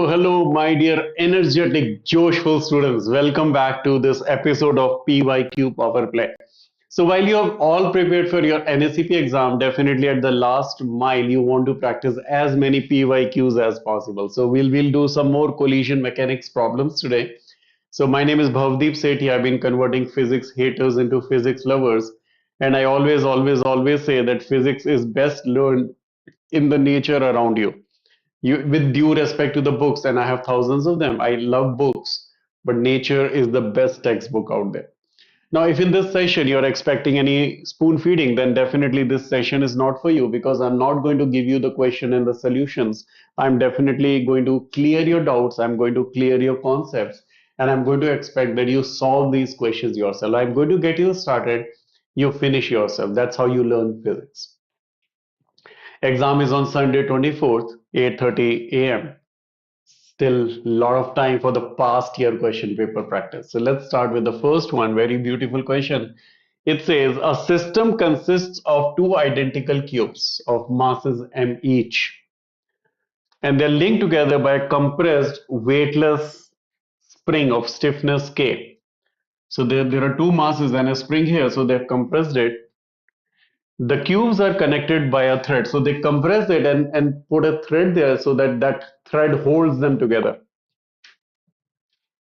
Hello, my dear energetic, joshful students. Welcome back to this episode of PYQ Power Play. So, while you have all prepared for your NSEP exam, definitely at the last mile, you want to practice as many PYQs as possible. So, we'll do some more collision mechanics problems today. So, my name is Bhavdeep Sethi. I've been converting physics haters into physics lovers. And I always say that physics is best learned in the nature around you. With due respect to the books, and I have thousands of them, I love books, but nature is the best textbook out there. Now, if in this session you're expecting any spoon feeding, then definitely this session is not for you, because I'm not going to give you the question and the solutions. I'm definitely going to clear your doubts, I'm going to clear your concepts, and I'm going to expect that you solve these questions yourself. I'm going to get you started, you finish yourself. That's how you learn physics. Exam is on Sunday 24th, 8:30 a.m. Still a lot of time for the past year question paper practice. So let's start with the first one. Very beautiful question. It says a system consists of two identical cubes of masses m each, and they're linked together by a compressed weightless spring of stiffness k. So there are two masses and a spring here, so they've compressed it. The cubes are connected by a thread, so they compress it and put a thread there so that that thread holds them together.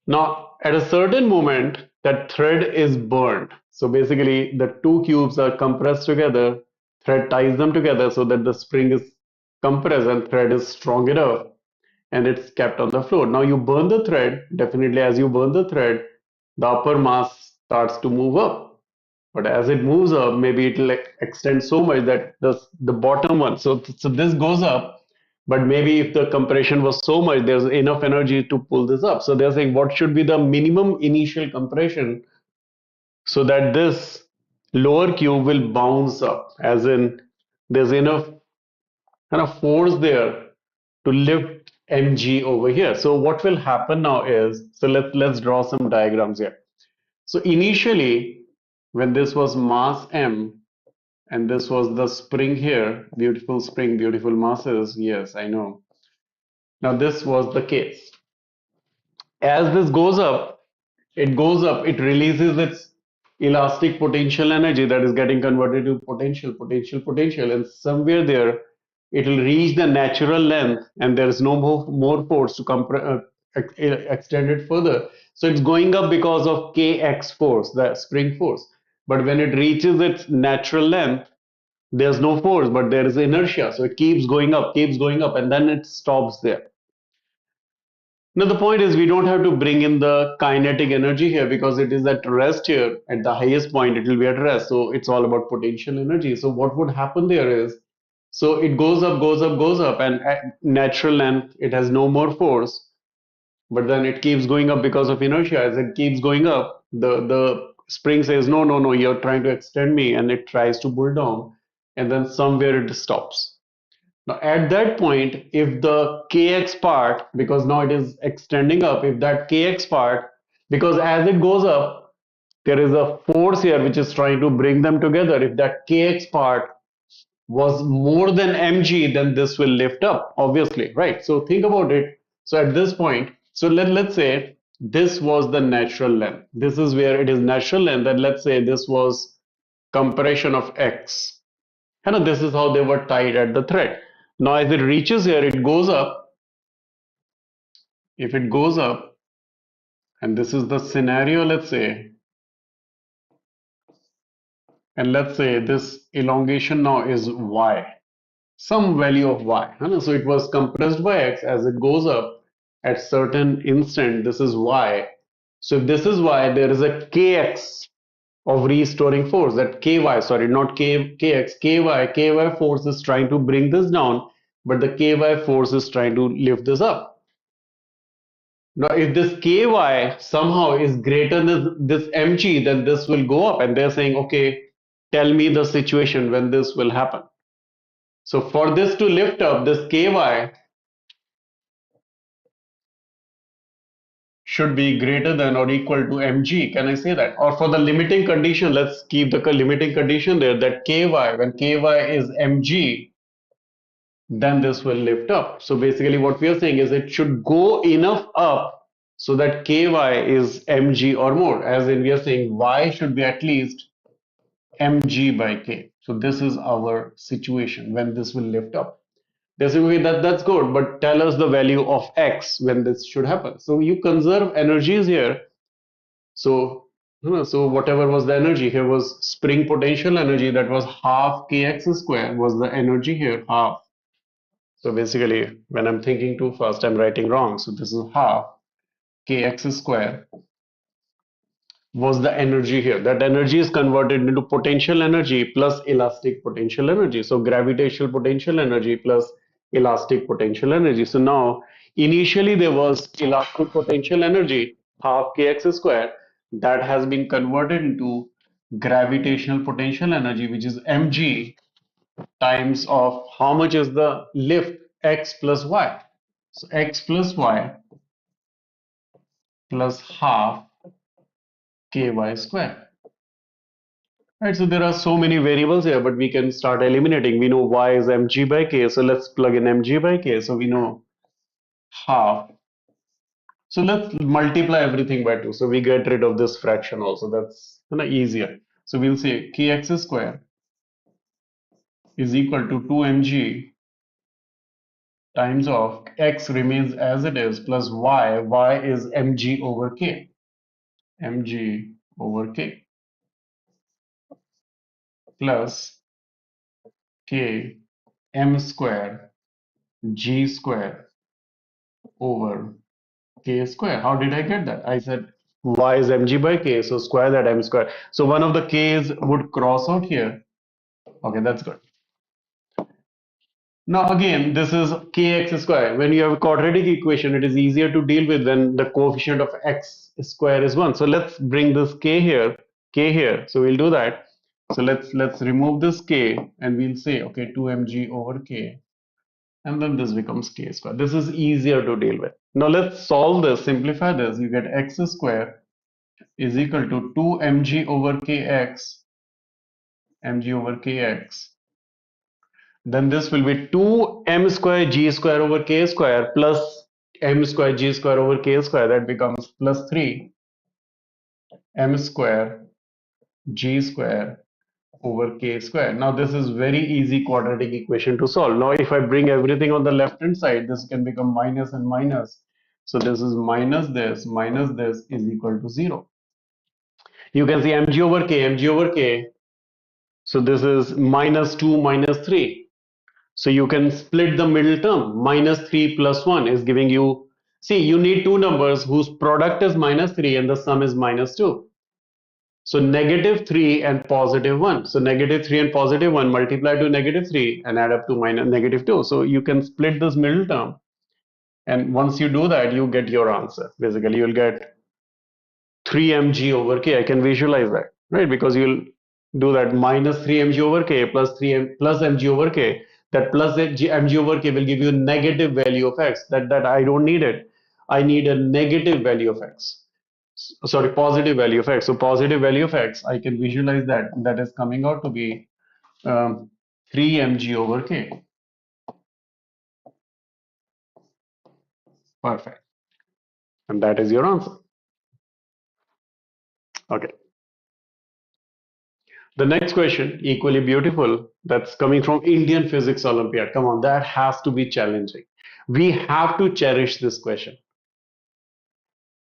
Now, at a certain moment, that thread is burned. So basically, the two cubes are compressed together, thread ties them together so that the spring is compressed and thread is strong enough and it's kept on the floor. Now, you burn the thread, definitely, as you burn the thread, the upper mass starts to move up. But as it moves up, maybe it will extend so much that the bottom one, so this goes up, but maybe if the compression was so much, there's enough energy to pull this up. So they're saying what should be the minimum initial compression so that this lower cube will bounce up, as in there's enough kind of force there to lift mg over here. So what will happen now is, so let's draw some diagrams here. So initially, when this was mass m and this was the spring here, beautiful spring, beautiful masses, yes, I know. Now this was the case. As this goes up, it releases its elastic potential energy that is getting converted to potential, and somewhere there it will reach the natural length, and there is no more force to extend it further. So it's going up because of kx force, the spring force. But when it reaches its natural length, there's no force, but there is inertia. So it keeps going up, and then it stops there. Now, the point is, we don't have to bring in the kinetic energy here because it is at rest here. At the highest point, it will be at rest. So it's all about potential energy. So what would happen there is, so it goes up, and at natural length, it has no more force, but then it keeps going up because of inertia. As it keeps going up, the spring says, no, you're trying to extend me, and it tries to pull down, and then somewhere it stops. Now, at that point, if the kx part, because now it is extending up, if that kx part, because as it goes up, there is a force here which is trying to bring them together. If that kx part was more than mg, then this will lift up, obviously, right? So think about it. So at this point, so let's say this was the natural length. This is where it is natural length, and let's say this was compression of x. And this is how they were tied at the thread. Now, as it reaches here, it goes up. If it goes up, and this is the scenario, let's say, and let's say this elongation now is y, some value of y. So it was compressed by x. As it goes up at certain instant, this is y. So if this is y, there is a kx of restoring force, that ky, sorry, not kx, ky force is trying to bring this down, but the ky force is trying to lift this up. Now, if this ky somehow is greater than this mg, then this will go up. And they're saying, okay, tell me the situation when this will happen. So for this to lift up, this ky should be greater than or equal to mg. Can I say that? Or for the limiting condition, let's keep the limiting condition there, that ky, when ky is mg, then this will lift up. So basically what we are saying is it should go enough up so that ky is mg or more, as in we are saying y should be at least mg by k. So this is our situation when this will lift up. They say, okay, that's good, but tell us the value of x when this should happen. So you conserve energies here. So, so whatever was the energy here was spring potential energy, that was half kx square was the energy here, half. So basically, when I'm thinking too fast, I'm writing wrong. So this is half kx square was the energy here. That energy is converted into potential energy plus elastic potential energy. So gravitational potential energy plus elastic potential energy. So now initially there was elastic potential energy, half kx square, that has been converted into gravitational potential energy, which is mg times of how much is the lift, x plus y. So x plus y plus half ky square. Right, so there are so many variables here, but we can start eliminating. We know y is mg by k, so let's plug in mg by k. So we know half. So let's multiply everything by 2. So we get rid of this fraction also. That's easier. So we'll say kx square is equal to 2mg times of x remains as it is plus y is mg over k. Mg over k plus k m square g square over k square. How did I get that? I said y is mg by k, so square that m square. So one of the k's would cross out here. Okay, that's good. Now again, this is kx square. When you have a quadratic equation, it is easier to deal with when the coefficient of x square is 1. So let's bring this k here. So we'll do that. So let's remove this k and we'll say okay 2mg over k, and then this becomes k square. This is easier to deal with. Now let's solve this, simplify this. You get x square is equal to 2mg over kx, mg over kx. Then this will be 2m square g square over k square plus m square g square over k square. That becomes plus 3 m square g square over k square. Now this is very easy quadratic equation to solve. Now if I bring everything on the left hand side, this can become minus and minus. So this is minus this is equal to 0. You can see mg over k. So this is minus 2 minus 3. So you can split the middle term. Minus 3 plus 1 is giving you, see, you need two numbers whose product is minus 3 and the sum is minus 2. So negative 3 and positive 1. So negative 3 and positive 1 multiply to negative 3 and add up to minus negative 2. So you can split this middle term. And once you do that, you get your answer. Basically, you'll get 3mg over k. I can visualize that, right? Because you'll do that minus 3mg over k plus 3m plus mg over k. That plus mg over k will give you a negative value of x. That I don't need it. I need a negative value of x. Sorry, positive value of x. So positive value of x, I can visualize that. That is coming out to be 3mg over k. Perfect. And that is your answer. Okay. The next question, equally beautiful, that's coming from Indian Physics Olympiad. Come on, that has to be challenging. We have to cherish this question.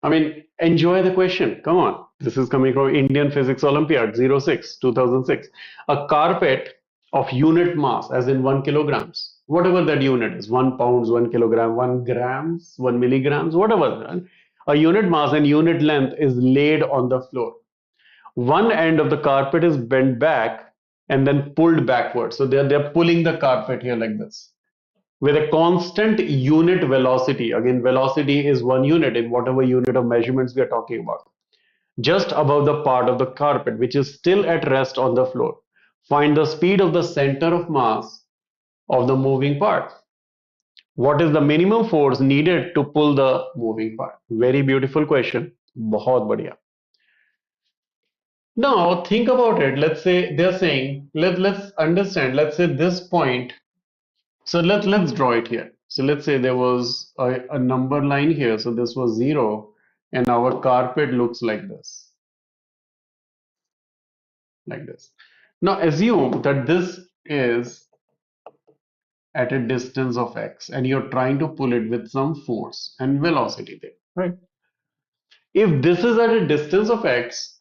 I mean, enjoy the question. Come on. This is coming from Indian Physics Olympiad 06, 2006. A carpet of unit mass, as in 1 kilograms, whatever that unit is, 1 pounds, 1 kilogram, 1 grams, 1 milligrams, whatever. A unit mass and unit length is laid on the floor. One end of the carpet is bent back and then pulled backwards. So they're pulling the carpet here like this with a constant unit velocity. Again, velocity is 1 unit in whatever unit of measurements we are talking about. Just above the part of the carpet which is still at rest on the floor. Find the speed of the center of mass of the moving part. What is the minimum force needed to pull the moving part? Very beautiful question. बहुत बढ़िया. Now think about it. Let's say they're saying, let's understand, let's say this point So let's draw it here. So let's say there was a number line here. So this was 0, and our carpet looks like this, like this. Now assume that this is at a distance of x, and you're trying to pull it with some force and velocity there, right? If this is at a distance of x,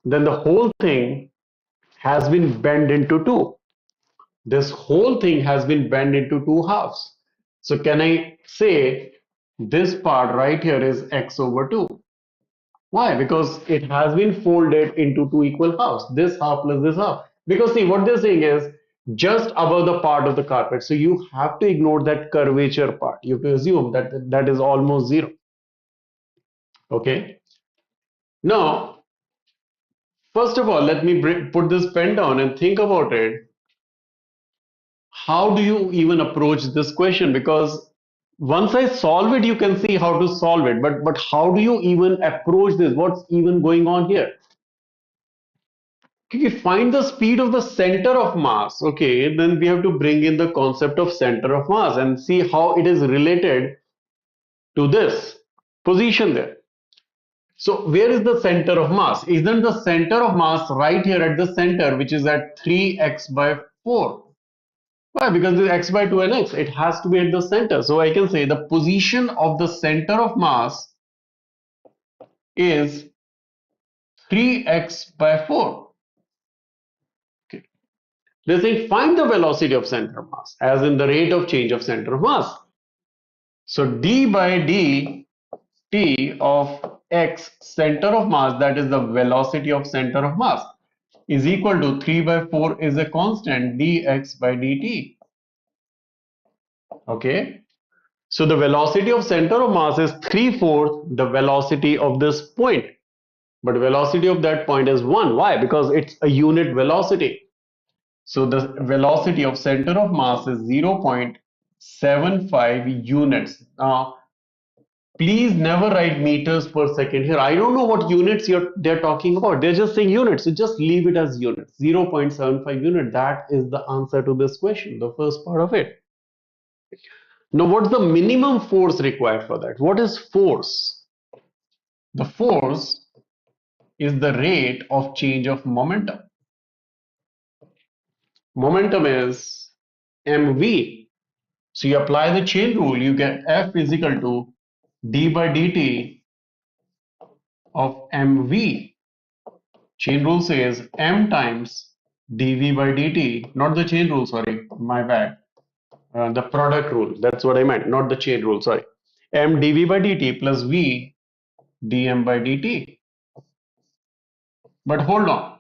then the whole thing has been bent into two. This whole thing has been bent into two halves. So can I say this part right here is x over 2? Why? Because it has been folded into two equal halves. This half plus this half. Because see, what they're saying is just above the part of the carpet. So you have to ignore that curvature part. You have to assume that that is almost 0. Okay. Now, first of all, let me put this pen down and think about it. How do you even approach this question? Because once I solve it, you can see how to solve it. But how do you even approach this? What's even going on here? Okay, find the speed of the center of mass. Okay, then we have to bring in the concept of center of mass and see how it is related to this position there. So where is the center of mass? Isn't the center of mass right here at the center, which is at 3x by 4? Why? Because this x by 2 and x, it has to be at the center. So I can say the position of the center of mass is 3x by 4. Okay. They say find the velocity of center of mass, as in the rate of change of center of mass. So d by dt of x center of mass, that is the velocity of center of mass, is equal to 3 by 4 is a constant dx by dt. Okay. So the velocity of center of mass is 3/4 the velocity of this point. But velocity of that point is 1. Why? Because it's a unit velocity. So the velocity of center of mass is 0.75 units. Now, please never write meters per second here. I don't know what units they're talking about. They're just saying units. So just leave it as units. 0.75 unit. That is the answer to this question, the first part of it. Now, what's the minimum force required for that? What is force? The force is the rate of change of momentum. Momentum is mv. So you apply the chain rule, you get F is equal to d by dt of mv. Chain rule says m times dv by dt, not the chain rule, sorry, my bad. The product rule, that's what I meant, not the chain rule, sorry. M dv by dt plus v dm by dt. But hold on,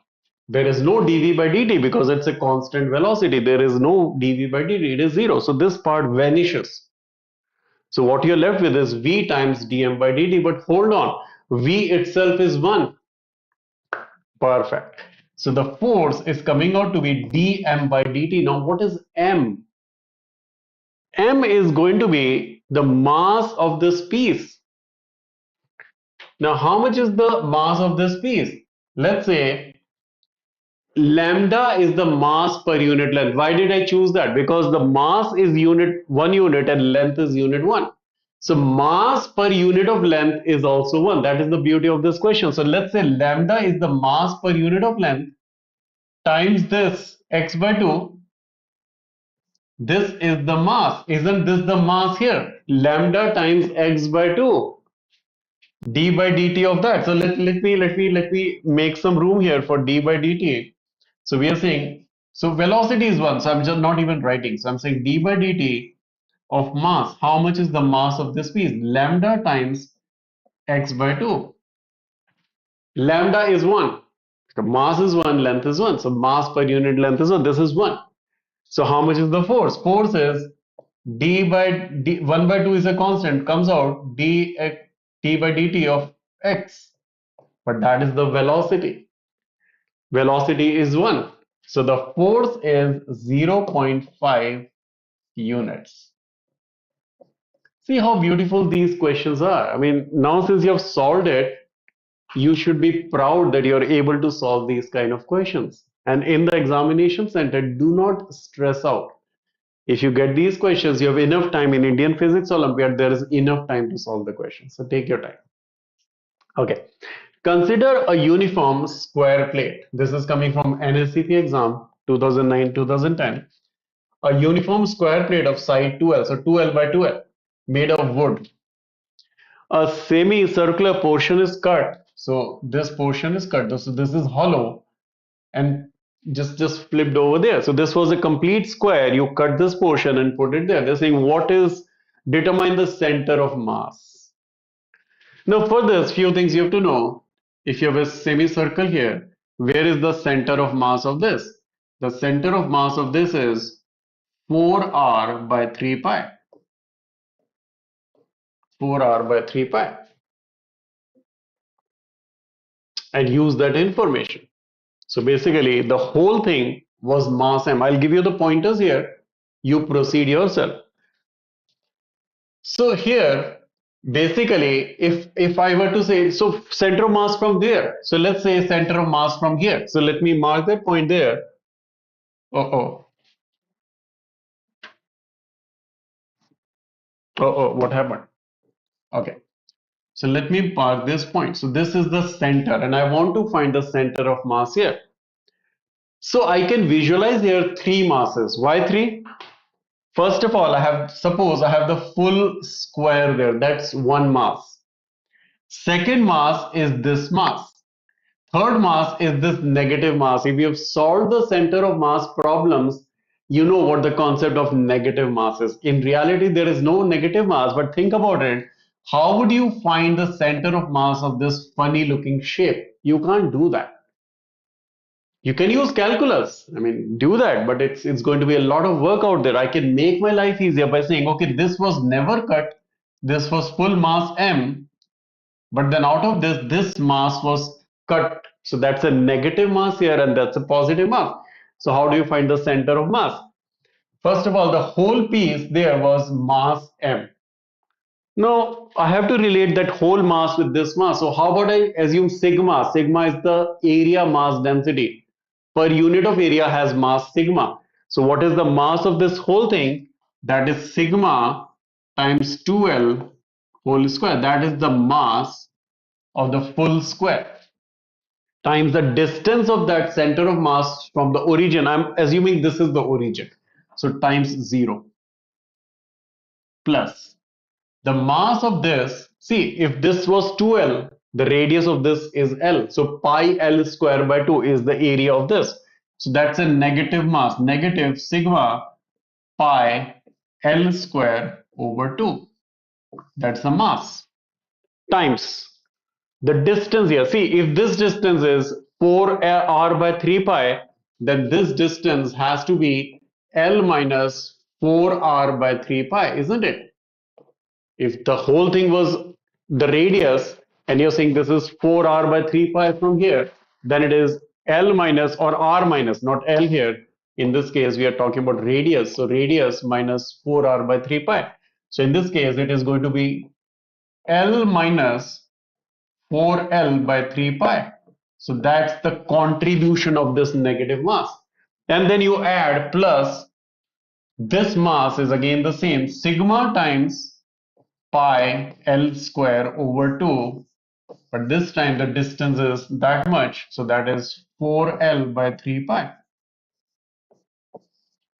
there is no dv by dt because it's a constant velocity. There is no dv by dt, it is 0. So this part vanishes. So what you're left with is v times dm by dt. But hold on, v itself is 1. Perfect. So the force is coming out to be dm by dt. Now what is m? M is going to be the mass of this piece. Now how much is the mass of this piece? Let's say lambda is the mass per unit length. Why did I choose that? Because the mass is unit 1 unit and length is unit 1. So mass per unit of length is also 1. That is the beauty of this question. So let's say lambda is the mass per unit of length times this x by 2. This is the mass. Isn't this the mass here? Lambda times x by 2. D by dt of that. So let me make some room here for d by dt. So we are saying, so velocity is 1. So I'm just not even writing. So I'm saying d by dt of mass. How much is the mass of this piece? Lambda times x by 2. Lambda is 1. The mass is 1, length is 1. So mass per unit length is 1. This is 1. So how much is the force? Force is d by d, 1 by 2 is a constant, comes out d by dt of x. But that is the velocity. Velocity is 1. So the force is 0.5 units. See how beautiful these questions are. I mean, now since you have solved it, you should be proud that you're able to solve these kind of questions. And in the examination center, do not stress out. If you get these questions, you have enough time in Indian Physics Olympiad. There is enough time to solve the question. So take your time. Okay. Consider a uniform square plate. This is coming from NSEP exam 2009-2010. A uniform square plate of side 2L, so 2L by 2L, made of wood. A semicircular portion is cut. So this portion is cut. So this is hollow and just flipped over there. So this was a complete square. You cut this portion and put it there. They're saying what is determine the center of mass. Now for this, few things you have to know. If you have a semicircle here, where is the center of mass of this? The center of mass of this is 4r by 3 pi. 4r by 3 pi. And use that information. So basically, the whole thing was mass m. I'll give you the pointers here. You proceed yourself. So here, basically, if I were to say, so center of mass from there. So let's say center of mass from here. So let me mark that point there. Oh, what happened? Okay. So let me mark this point. So this is the center, and I want to find the center of mass here. So I can visualize here three masses. Why three? First of all, suppose I have the full square there. That's one mass. Second mass is this mass. Third mass is this negative mass. If you have solved the center of mass problems, you know what the concept of negative mass is. In reality, there is no negative mass, but think about it. How would you find the center of mass of this funny looking shape? You can't do that. You can use calculus. I mean, do that, but it's going to be a lot of work out there. I can make my life easier by saying, okay, this was never cut. This was full mass m, but then out of this mass was cut. So that's a negative mass here, and that's a positive mass. So how do you find the center of mass? First of all, the whole piece there was mass m. Now, I have to relate that whole mass with this mass. So how about I assume sigma? Sigma is the area mass density. Per unit of area has mass sigma. So what is the mass of this whole thing? That is sigma times 2L whole square. That is the mass of the full square times the distance of that center of mass from the origin. I'm assuming this is the origin. So times 0 plus the mass of this. See, if this was 2L, the radius of this is L. So pi L square by 2 is the area of this. So that's a negative mass, negative sigma pi L square over 2. That's the mass times the distance here. See, if this distance is 4r by 3 pi, then this distance has to be L minus 4r by 3 pi, isn't it? If the whole thing was the radius and you're saying this is 4r by 3 pi from here, then it is L minus or r minus, not L here. In this case, we are talking about radius. So radius minus 4r by 3 pi. So in this case, it is going to be L minus 4L by 3 pi. So that's the contribution of this negative mass. And then you add plus this mass is again the same, sigma times pi L square over 2, but this time the distance is that much, so that is 4L by 3 pi.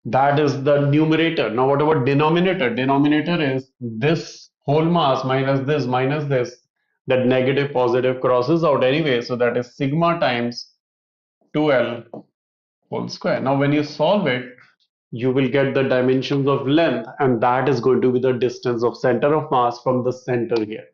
That is the numerator. Now what about denominator? Denominator is this whole mass minus this. That negative positive crosses out anyway, so that is sigma times 2L whole square. Now when you solve it, you will get the dimensions of length, and that is going to be the distance of center of mass from the center here.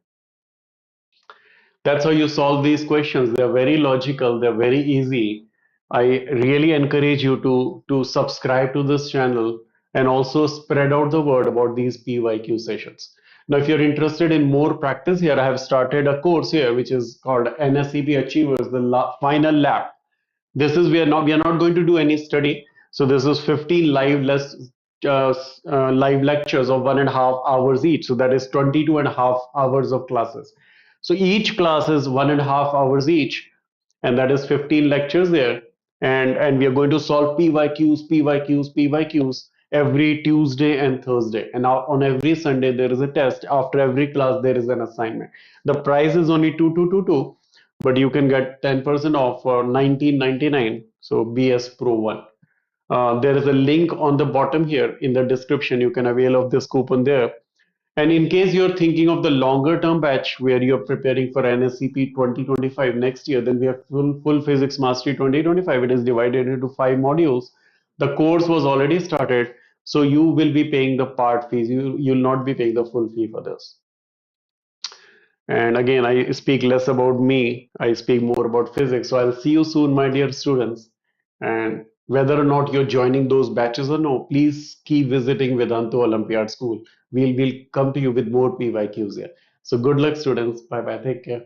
That's how you solve these questions. They're very logical, they're very easy. I really encourage you to subscribe to this channel and also spread out the word about these PYQ sessions. Now, if you're interested in more practice here, I have started a course here which is called NSEP Achievers, the final lap. This is we are not going to do any study. So this is 15 live lectures of 1.5 hours each. So that is 22.5 hours of classes. So each class is 1.5 hours each, and that is 15 lectures there. And we are going to solve PYQs, PYQs, PYQs. every Tuesday and Thursday. And now on every Sunday, there is a test. After every class, there is an assignment. The price is only 2222, but you can get 10% off for 1999. So BS Pro 1. There is a link on the bottom here in the description. You can avail of this coupon there. And in case you're thinking of the longer term batch where you're preparing for NSEP 2025 next year, then we have full physics mastery 2025. It is divided into 5 modules. The course was already started, so you will be paying the part fees. You'll not be paying the full fee for this. And again, I speak less about me, I speak more about physics. So I'll see you soon, my dear students. And whether or not you're joining those batches or no, please keep visiting Vedantu Olympiad School. We'll come to you with more PYQs here. So good luck, students. Bye bye. Take care.